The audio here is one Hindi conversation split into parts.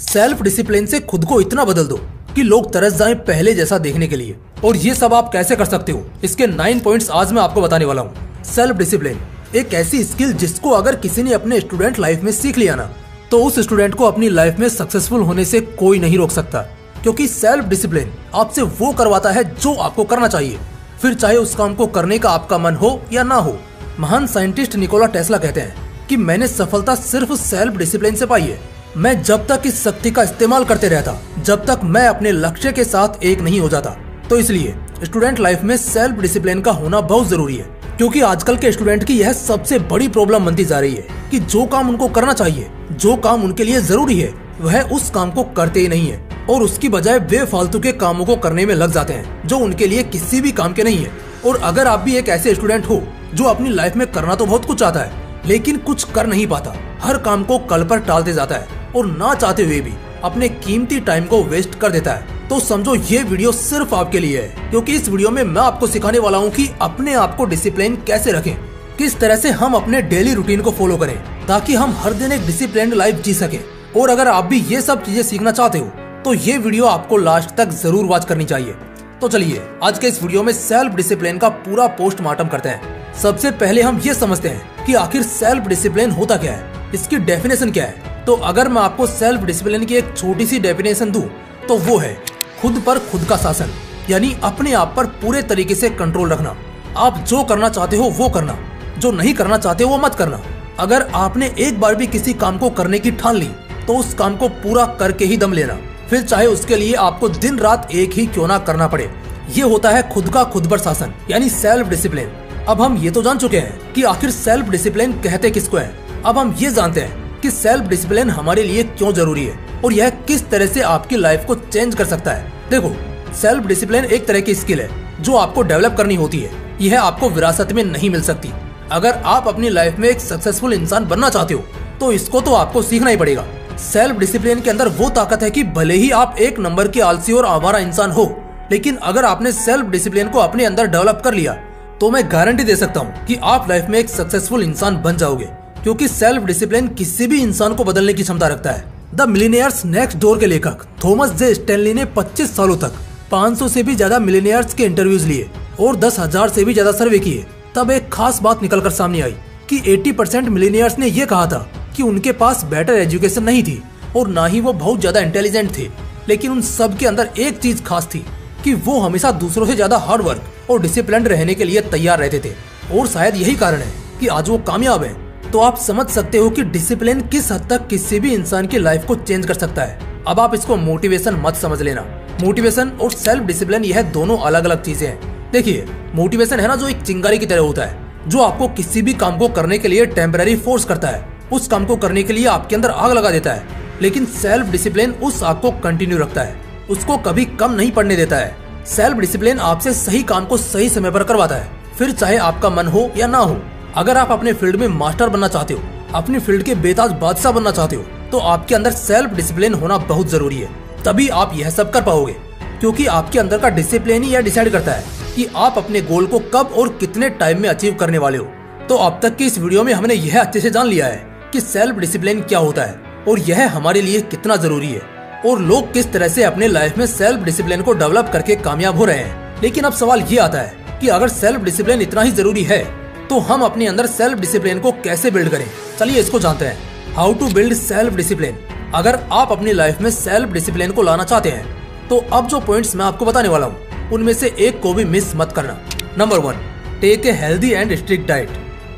सेल्फ डिसिप्लिन से खुद को इतना बदल दो कि लोग तरस जाएं पहले जैसा देखने के लिए। और ये सब आप कैसे कर सकते हो, इसके 9 पॉइंट्स आज मैं आपको बताने वाला हूँ। सेल्फ डिसिप्लिन एक ऐसी स्किल जिसको अगर किसी ने अपने स्टूडेंट लाइफ में सीख लिया ना, तो उस स्टूडेंट को अपनी लाइफ में सक्सेसफुल होने से कोई नहीं रोक सकता। क्योंकि सेल्फ डिसिप्लिन आपसे वो करवाता है जो आपको करना चाहिए, फिर चाहे उस काम को करने का आपका मन हो या ना हो। महान साइंटिस्ट निकोला टेस्ला कहते हैं कि मैंने सफलता सिर्फ सेल्फ डिसिप्लिन से पाई है। मैं जब तक इस शक्ति का इस्तेमाल करते रहता, जब तक मैं अपने लक्ष्य के साथ एक नहीं हो जाता। तो इसलिए स्टूडेंट लाइफ में सेल्फ डिसिप्लिन का होना बहुत जरूरी है। क्योंकि आजकल के स्टूडेंट की यह सबसे बड़ी प्रॉब्लम बनती जा रही है कि जो काम उनको करना चाहिए, जो काम उनके लिए जरूरी है, वह उस काम को करते ही नहीं है और उसकी बजाय बेफालतू के कामों को करने में लग जाते हैं जो उनके लिए किसी भी काम के नहीं है। और अगर आप भी एक ऐसे स्टूडेंट हो जो अपनी लाइफ में करना तो बहुत कुछ चाहता है लेकिन कुछ कर नहीं पाता, हर काम को कल पर टालते जाता है और ना चाहते हुए भी अपने कीमती टाइम को वेस्ट कर देता है, तो समझो ये वीडियो सिर्फ आपके लिए है। क्योंकि इस वीडियो में मैं आपको सिखाने वाला हूँ कि अपने आप को डिसिप्लिन कैसे रखें, किस तरह से हम अपने डेली रूटीन को फॉलो करें ताकि हम हर दिन एक डिसिप्लिन्ड लाइफ जी सके। और अगर आप भी ये सब चीजें सीखना चाहते हो तो ये वीडियो आपको लास्ट तक जरूर वॉच करनी चाहिए। तो चलिए आज के इस वीडियो में सेल्फ डिसिप्लिन का पूरा पोस्टमार्टम करते हैं। सबसे पहले हम ये समझते हैं कि आखिर सेल्फ डिसिप्लिन होता क्या है, इसकी डेफिनेशन क्या है। तो अगर मैं आपको सेल्फ डिसिप्लिन की एक छोटी सी डेफिनेशन दूं तो वो है खुद पर खुद का शासन, यानी अपने आप पर पूरे तरीके से कंट्रोल रखना। आप जो करना चाहते हो वो करना, जो नहीं करना चाहते वो मत करना। अगर आपने एक बार भी किसी काम को करने की ठान ली तो उस काम को पूरा करके ही दम लेना, फिर चाहे उसके लिए आपको दिन रात एक ही क्यों ना करना पड़े। ये होता है खुद का खुद पर शासन, यानी सेल्फ डिसिप्लिन। अब हम ये तो जान चुके हैं कि आखिर सेल्फ डिसिप्लिन कहते किसको है। अब हम ये जानते हैं कि सेल्फ डिसिप्लिन हमारे लिए क्यों जरूरी है और यह किस तरह से आपकी लाइफ को चेंज कर सकता है। देखो, सेल्फ डिसिप्लिन एक तरह की स्किल है जो आपको डेवलप करनी होती है। यह आपको विरासत में नहीं मिल सकती। अगर आप अपनी लाइफ में एक सक्सेसफुल इंसान बनना चाहते हो तो इसको तो आपको सीखना ही पड़ेगा। सेल्फ डिसिप्लिन के अंदर वो ताकत है कि भले ही आप एक नंबर के आलसी और आवारा इंसान हो, लेकिन अगर आपने सेल्फ डिसिप्लिन को अपने अंदर डेवलप कर लिया तो मैं गारंटी दे सकता हूँ कि आप लाइफ में एक सक्सेसफुल इंसान बन जाओगे। क्योंकि सेल्फ डिसिप्लिन किसी भी इंसान को बदलने की क्षमता रखता है। द मिलियनेयर्स नेक्स्ट डोर के लेखक थॉमस जे स्टैनली ने 25 सालों तक 500 से भी ज्यादा मिलियनेयर्स के इंटरव्यूज लिए और 10,000 से भी ज्यादा सर्वे किए। तब एक खास बात निकलकर सामने आई कि 80% मिलियनेयर्स ने यह कहा था कि उनके पास बेटर एजुकेशन नहीं थी और ना ही वो बहुत ज्यादा इंटेलिजेंट थे, लेकिन उन सब के अंदर एक चीज खास थी कि वो हमेशा दूसरों से ज्यादा हार्ड वर्क और डिसिप्लिन रहने के लिए तैयार रहते थे। और शायद यही कारण है कि आज वो कामयाब है। तो आप समझ सकते हो कि डिसिप्लिन किस हद तक किसी भी इंसान की लाइफ को चेंज कर सकता है। अब आप इसको मोटिवेशन मत समझ लेना। मोटिवेशन और सेल्फ डिसिप्लिन यह दोनों अलग अलग चीजें हैं। देखिए, मोटिवेशन है ना जो एक चिंगारी की तरह होता है, जो आपको किसी भी काम को करने के लिए टेम्पररी फोर्स करता है, उस काम को करने के लिए आपके अंदर आग लगा देता है। लेकिन सेल्फ डिसिप्लिन उस आग को कंटिन्यू रखता है, उसको कभी कम नहीं पड़ने देता है। सेल्फ डिसिप्लिन आपसे सही काम को सही समय पर करवाता है, फिर चाहे आपका मन हो या ना हो। अगर आप अपने फील्ड में मास्टर बनना चाहते हो, अपनी फील्ड के बेताज बादशाह बनना चाहते हो, तो आपके अंदर सेल्फ डिसिप्लिन होना बहुत जरूरी है। तभी आप यह सब कर पाओगे। क्योंकि आपके अंदर का डिसिप्लिन ही यह डिसाइड करता है कि आप अपने गोल को कब और कितने टाइम में अचीव करने वाले हो। तो अब तक की इस वीडियो में हमने यह अच्छे से जान लिया है कि सेल्फ डिसिप्लिन क्या होता है और यह हमारे लिए कितना जरूरी है और लोग किस तरह से अपने लाइफ में सेल्फ डिसिप्लिन को डेवलप करके कामयाब हो रहे हैं। लेकिन अब सवाल ये आता है कि अगर सेल्फ डिसिप्लिन इतना ही जरूरी है तो हम अपने अंदर सेल्फ डिसिप्लिन को कैसे बिल्ड करें। चलिए इसको जानते हैं। How to build self discipline. अगर आप अपनी लाइफ में सेल्फ डिसिप्लिन को लाना चाहते हैं तो अब जो पॉइंट्स मैं आपको बताने वाला हूँ उनमें से एक को भी मिस मत करना। Number 1, take a healthy and strict diet.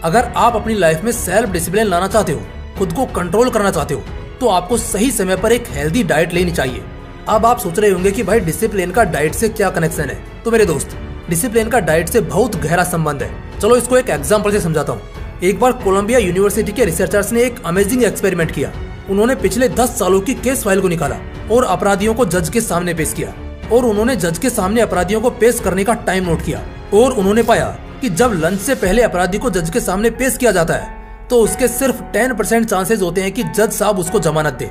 अगर आप अपनी लाइफ में सेल्फ डिसिप्लिन लाना चाहते हो, खुद को कंट्रोल करना चाहते हो, तो आपको सही समय पर एक हेल्दी डाइट लेनी चाहिए। अब आप सोच रहे होंगे कि भाई डिसिप्लिन का डाइट से क्या कनेक्शन है। तो मेरे दोस्त, डिसिप्लिन का डाइट से बहुत गहरा संबंध है। चलो इसको एक एग्जांपल से समझाता हूँ। एक बार कोलंबिया यूनिवर्सिटी के रिसर्चर्स ने एक अमेजिंग एक्सपेरिमेंट किया। उन्होंने पिछले 10 सालों की केस फाइल को निकाला और अपराधियों को जज के सामने पेश किया और उन्होंने जज के सामने अपराधियों को पेश करने का टाइम नोट किया और उन्होंने पाया कि जब लंच से पहले अपराधी को जज के सामने पेश किया जाता है तो उसके सिर्फ 10% चांसेस होते हैं कि जज साहब उसको जमानत दे,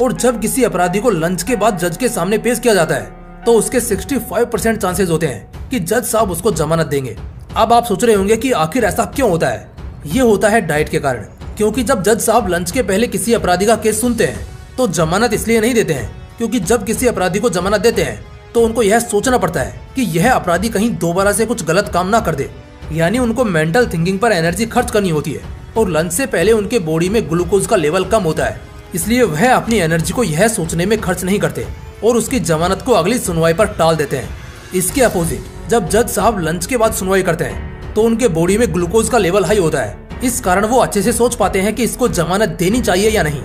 और जब किसी अपराधी को लंच के बाद जज के सामने पेश किया जाता है तो उसके 65% चांसेस होते हैं कि जज साहब उसको जमानत देंगे। अब आप सोच रहे होंगे कि आखिर ऐसा क्यों होता है। ये होता है डाइट के कारण। क्योंकि जब जज साहब लंच के पहले किसी अपराधी का केस सुनते हैं तो जमानत इसलिए नहीं देते हैं क्योंकि जब किसी अपराधी को जमानत देते हैं तो उनको यह सोचना पड़ता है कि यह अपराधी कहीं दोबारा से कुछ गलत काम ना कर दे। यानी उनको मेंटल थिंकिंग पर एनर्जी खर्च करनी होती है और लंच से पहले उनके बॉडी में ग्लूकोज का लेवल कम होता है, इसलिए वह अपनी एनर्जी को यह सोचने में खर्च नहीं करते और उसकी जमानत को अगली सुनवाई पर टाल देते हैं। इसके अपोजिट जब जज साहब लंच के बाद सुनवाई करते हैं तो उनके बॉडी में ग्लूकोज का लेवल हाई होता है। इस कारण वो अच्छे से सोच पाते हैं कि इसको जमानत देनी चाहिए या नहीं,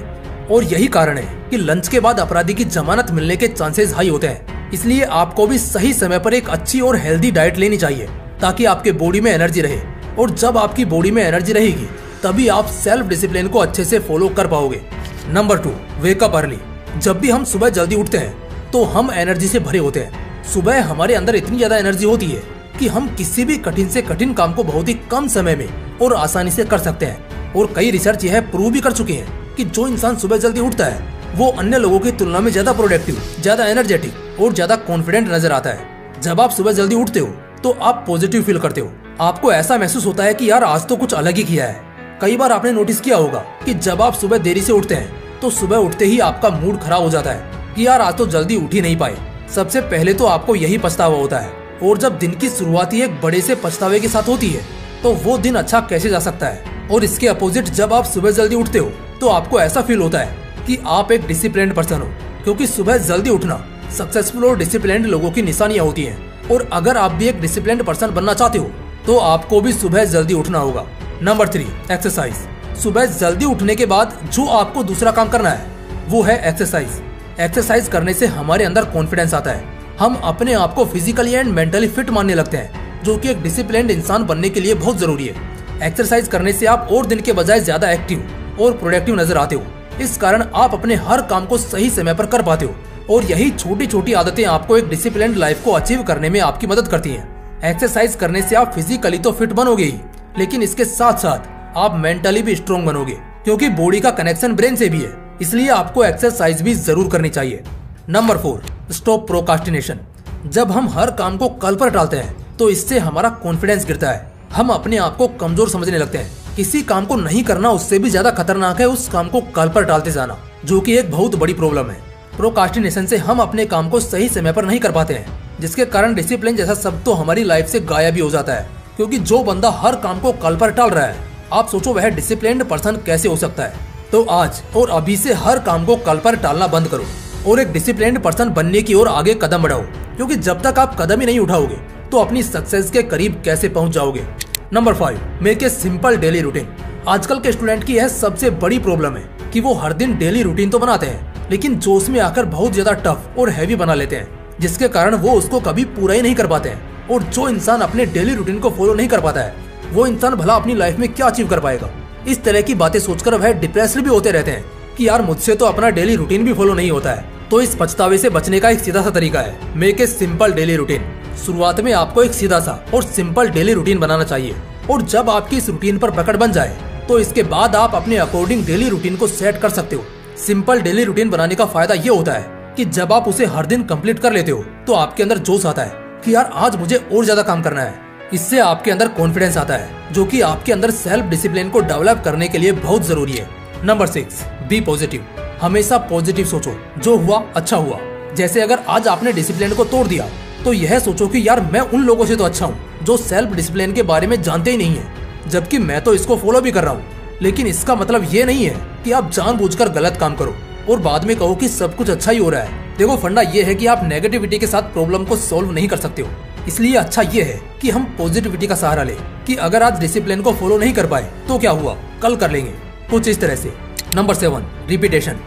और यही कारण है कि लंच के बाद अपराधी की जमानत मिलने के चांसेस हाई होते हैं। इसलिए आपको भी सही समय पर एक अच्छी और हेल्दी डाइट लेनी चाहिए ताकि आपके बॉडी में एनर्जी रहे, और जब आपकी बॉडी में एनर्जी रहेगी तभी आप सेल्फ डिसिप्लिन को अच्छे से फॉलो कर पाओगे। Number 2, wake up early. जब भी हम सुबह जल्दी उठते हैं तो हम एनर्जी से भरे होते हैं। सुबह हमारे अंदर इतनी ज्यादा एनर्जी होती है कि हम किसी भी कठिन से कठिन काम को बहुत ही कम समय में और आसानी से कर सकते हैं। और कई रिसर्च यह प्रूव भी कर चुके हैं कि जो इंसान सुबह जल्दी उठता है वो अन्य लोगों की तुलना में ज्यादा प्रोडक्टिव, ज्यादा एनर्जेटिक और ज्यादा कॉन्फिडेंट नजर आता है। जब आप सुबह जल्दी उठते हो तो आप पॉजिटिव फील करते हो। आपको ऐसा महसूस होता है कि यार आज तो कुछ अलग ही किया है। कई बार आपने नोटिस किया होगा कि जब आप सुबह देरी से उठते हैं तो सुबह उठते ही आपका मूड खराब हो जाता है कि यार आज तो जल्दी उठ ही नहीं पाए। सबसे पहले तो आपको यही पछतावा होता है, और जब दिन की शुरुआत ही एक बड़े से पछतावे के साथ होती है तो वो दिन अच्छा कैसे जा सकता है। और इसके अपोजिट जब आप सुबह जल्दी उठते हो तो आपको ऐसा फील होता है कि आप एक डिसिप्लिन्ड पर्सन हो, क्योंकि सुबह जल्दी उठना सक्सेसफुल और डिसिप्लिन्ड लोगों की निशानियां होती हैं। और अगर आप भी एक डिसिप्लिन्ड पर्सन बनना चाहते हो तो आपको भी सुबह जल्दी उठना होगा। Number 3, exercise. सुबह जल्दी उठने के बाद जो आपको दूसरा काम करना है वो है एक्सरसाइज। एक्सरसाइज करने से हमारे अंदर कॉन्फिडेंस आता है। हम अपने आप को फिजिकली एंड मेंटली फिट मानने लगते हैं, जो कि एक डिसिप्लिन्ड इंसान बनने के लिए बहुत जरूरी है। एक्सरसाइज करने से आप और दिन के बजाय ज्यादा एक्टिव और प्रोडक्टिव नजर आते हो। इस कारण आप अपने हर काम को सही समय पर कर पाते हो, और यही छोटी छोटी आदतें आपको एक डिसिप्लिन्ड लाइफ को अचीव करने में आपकी मदद करती हैं। एक्सरसाइज करने से आप फिजिकली तो फिट बनोगे ही, लेकिन इसके साथ साथ आप मेंटली भी स्ट्रॉन्ग बनोगे, क्योंकि बॉडी का कनेक्शन ब्रेन से भी है। इसलिए आपको एक्सरसाइज भी जरूर करनी चाहिए। Number 4, stop procrastination. जब हम हर काम को कल पर टालते हैं तो इससे हमारा कॉन्फिडेंस गिरता है। हम अपने आप को कमजोर समझने लगते हैं। किसी काम को नहीं करना उससे भी ज्यादा खतरनाक है उस काम को कल पर टालते जाना, जो कि एक बहुत बड़ी प्रॉब्लम है। प्रोकास्टिनेशन से हम अपने काम को सही समय पर नहीं कर पाते हैं, जिसके कारण डिसिप्लिन जैसा शब्द तो हमारी लाइफ से गायब ही हो जाता है। क्योंकि जो बंदा हर काम को कल पर टाल रहा है, आप सोचो वह डिसिप्लिन्ड पर्सन कैसे हो सकता है। तो आज और अभी से हर काम को कल पर टालना बंद करो और एक डिसिप्लिन्ड पर्सन बनने की ओर आगे कदम बढ़ाओ, क्योंकि जब तक आप कदम ही नहीं उठाओगे तो अपनी सक्सेस के करीब कैसे पहुंच जाओगे। Number 5, make a simple daily routine. आजकल के स्टूडेंट की यह सबसे बड़ी प्रॉब्लम है कि वो हर दिन डेली रूटीन तो बनाते हैं, लेकिन जोश में आकर बहुत ज्यादा टफ और हैवी बना लेते हैं, जिसके कारण वो उसको कभी पूरा ही नहीं कर पाते हैं। और जो इंसान अपने डेली रूटीन को फॉलो नहीं कर पाता है, वो इंसान भला अपनी लाइफ में क्या अचीव कर पाएगा। इस तरह की बातें सोचकर वह डिप्रेस्ड भी होते रहते हैं कि यार मुझसे तो अपना डेली रूटीन भी फॉलो नहीं होता है। तो इस पछतावे से बचने का एक सीधा सा तरीका है, make a simple daily routine. शुरुआत में आपको एक सीधा सा और सिंपल डेली रूटीन बनाना चाहिए, और जब आपकी इस रूटीन पर पकड़ बन जाए तो इसके बाद आप अपने अकॉर्डिंग डेली रूटीन को सेट कर सकते हो। सिंपल डेली रूटीन बनाने का फायदा ये होता है कि जब आप उसे हर दिन कंप्लीट कर लेते हो तो आपके अंदर जोश आता है कि यार आज मुझे और ज्यादा काम करना है। इससे आपके अंदर कॉन्फिडेंस आता है, जो कि आपके अंदर सेल्फ डिसिप्लिन को डेवलप करने के लिए बहुत जरूरी है। Number 6, be positive. हमेशा पॉजिटिव सोचो, जो हुआ अच्छा हुआ। जैसे अगर आज आपने डिसिप्लिन को तोड़ दिया तो यह सोचो कि यार मैं उन लोगों से तो अच्छा हूँ जो सेल्फ डिसिप्लिन के बारे में जानते ही नहीं है, जबकि मैं तो इसको फॉलो भी कर रहा हूँ। लेकिन इसका मतलब ये नहीं है कि आप जानबूझकर गलत काम करो और बाद में कहो कि सब कुछ अच्छा ही हो रहा है। देखो फंडा ये है कि आप नेगेटिविटी के साथ प्रॉब्लम को सॉल्व नहीं कर सकते हो। इसलिए अच्छा ये है कि हम पॉजिटिविटी का सहारा लें कि अगर आज डिसिप्लिन को फॉलो नहीं कर पाए तो क्या हुआ, कल कर लेंगे, कुछ इस तरह से। Number 7, repetition.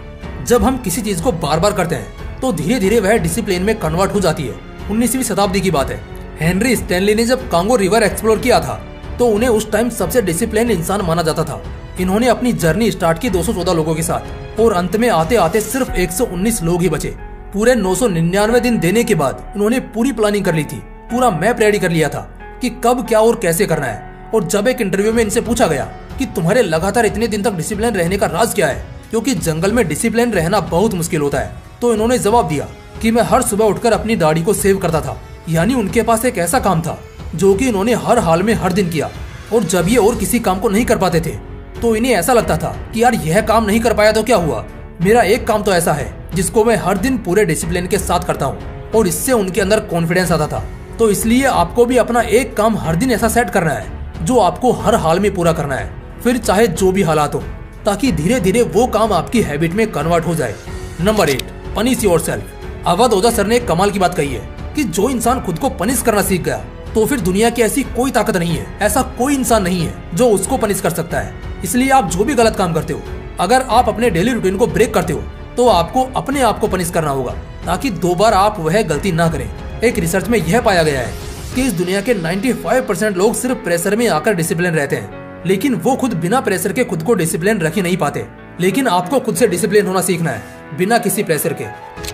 जब हम किसी चीज को बार बार करते हैं तो धीरे धीरे वह डिसिप्लिन में कन्वर्ट हो जाती है। 19वीं शताब्दी की बात है, हेनरी स्टैनली ने जब कांगो रिवर एक्सप्लोर किया था तो उन्हें उस टाइम सबसे डिसिप्लिन इंसान माना जाता था। इन्होंने अपनी जर्नी स्टार्ट की 214 लोगों के साथ, और अंत में आते आते सिर्फ 119 लोग ही बचे। पूरे 999 दिन देने के बाद उन्होंने पूरी प्लानिंग कर ली थी, पूरा मैप रेडी कर लिया था कि कब क्या और कैसे करना है। और जब एक इंटरव्यू में इनसे पूछा गया कि तुम्हारे लगातार इतने दिन तक डिसिप्लिन रहने का राज क्या है, क्योंकि जंगल में डिसिप्लिन रहना बहुत मुश्किल होता है, तो इन्होंने जवाब दिया कि मैं हर सुबह उठकर अपनी दाढ़ी को सेव करता था। यानी उनके पास एक ऐसा काम था जो कि इन्होंने हर हाल में हर दिन किया। और जब ये और किसी काम को नहीं कर पाते थे तो इन्हें ऐसा लगता था कि यार यह काम नहीं कर पाया तो क्या हुआ, मेरा एक काम तो ऐसा है जिसको मैं हर दिन पूरे डिसिप्लिन के साथ करता हूँ और इससे उनके अंदर कॉन्फिडेंस आता था। तो इसलिए आपको भी अपना एक काम हर दिन ऐसा सेट करना है जो आपको हर हाल में पूरा करना है, फिर चाहे जो भी हालात हो, ताकि धीरे धीरे वो काम आपकी हैबिट में कन्वर्ट हो जाए। Number 8, punish yourself. Awadh Ojha sir ने कमाल की बात कही है कि जो इंसान खुद को पनिश करना सीख गया तो फिर दुनिया की ऐसी कोई ताकत नहीं है, ऐसा कोई इंसान नहीं है जो उसको पनिश कर सकता है। इसलिए आप जो भी गलत काम करते हो, अगर आप अपने डेली रूटीन को ब्रेक करते हो तो आपको अपने आप को पनिश करना होगा ताकि दोबारा आप वह गलती ना करें। एक रिसर्च में यह पाया गया है कि इस दुनिया के 95% लोग सिर्फ प्रेशर में आकर डिसिप्लिन रहते हैं, लेकिन वो खुद बिना प्रेशर के खुद को डिसिप्लिन रख ही नहीं पाते। लेकिन आपको खुद से डिसिप्लिन होना सीखना है बिना किसी प्रेशर के।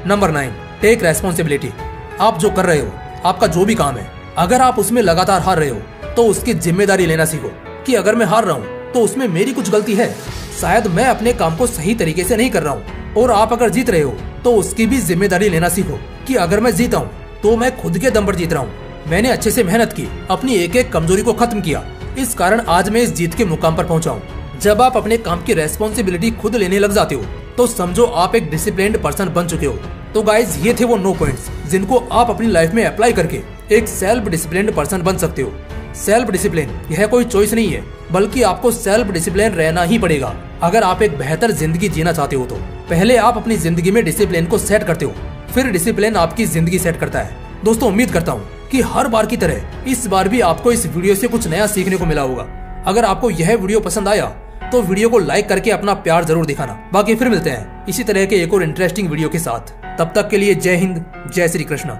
Number 9, take responsibility. आप जो कर रहे हो, आपका जो भी काम है, अगर आप उसमें लगातार हार रहे हो तो उसकी जिम्मेदारी लेना सीखो कि अगर मैं हार रहा हूँ तो उसमें मेरी कुछ गलती है, शायद मैं अपने काम को सही तरीके से नहीं कर रहा हूँ। और आप अगर जीत रहे हो तो उसकी भी जिम्मेदारी लेना सीखो कि अगर मैं जीता हूँ तो मैं खुद के दम पर जीत रहा हूँ, मैंने अच्छे से मेहनत की, अपनी एक एक कमजोरी को खत्म किया, इस कारण आज मैं इस जीत के मुकाम पर पहुंचा हूँ। जब आप अपने काम की रेस्पॉन्सिबिलिटी खुद लेने लग जाते हो तो समझो आप एक डिसिप्लिन्ड पर्सन बन चुके हो। तो गाइज, ये थे वो 9 पॉइंट्स जिनको आप अपनी लाइफ में अप्लाई करके एक सेल्फ डिसिप्लिन्ड पर्सन बन सकते हो। सेल्फ डिसिप्लिन यह कोई चॉइस नहीं है, बल्कि आपको सेल्फ डिसिप्लिन रहना ही पड़ेगा अगर आप एक बेहतर जिंदगी जीना चाहते हो। तो पहले आप अपनी जिंदगी में डिसिप्लिन को सेट करते हो, फिर डिसिप्लिन आपकी जिंदगी सेट करता है। दोस्तों, उम्मीद करता हूँ कि हर बार की तरह इस बार भी आपको इस वीडियो से कुछ नया सीखने को मिला होगा। अगर आपको यह वीडियो पसंद आया तो वीडियो को लाइक करके अपना प्यार जरूर दिखाना। बाकी फिर मिलते हैं इसी तरह के एक और इंटरेस्टिंग वीडियो के साथ। तब तक के लिए जय हिंद, जय श्री कृष्ण।